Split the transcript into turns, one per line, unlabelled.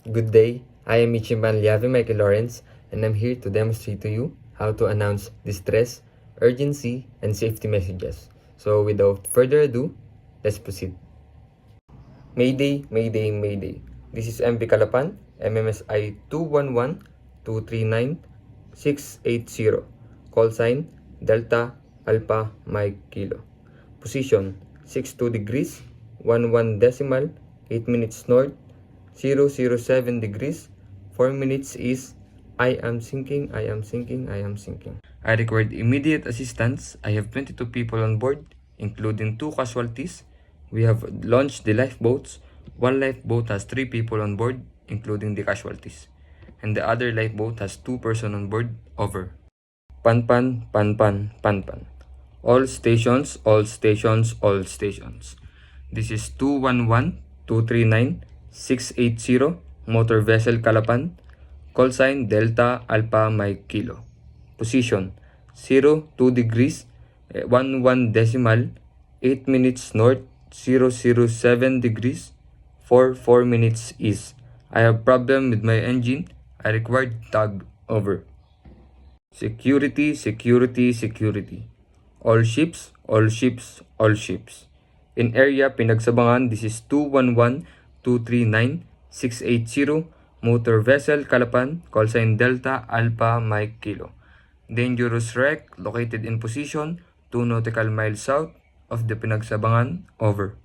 Good day, I am Ichiban Liave Michael Lawrence, and I'm here to demonstrate to you how to announce distress, urgency, and safety messages. So without further ado, let's proceed. Mayday, Mayday, Mayday. This is MP Calapan, MMSI 211-239-680. Call sign, Delta Alpha Mike Kilo. Position, 62 degrees, 11 decimal, 8 minutes north, 007 degrees, 4 minutes east. I am sinking, I am sinking, I am sinking. I required immediate assistance. I have 22 people on board, including 2 casualties. We have launched the lifeboats. One lifeboat has 3 people on board, including the casualties. And the other lifeboat has 2 persons on board. Over. Panpan, panpan, panpan. All stations, all stations, all stations. This is 211-239-680, motor vessel Calapan. Call sign Delta Alpha Mike Kilo. Position 02 degrees, 11 decimal, 8 minutes north, 007 degrees, 4 minutes east. I have problem with my engine. I required tug. Over. Security, security, security. All ships, all ships, all ships. In area Pinagsabangan, this is 211-239-680, motor vessel Calapan, call sign Delta Alpha Mike Kilo. Dangerous wreck located in position 2 nautical miles south of the Pinagsabangan. Over.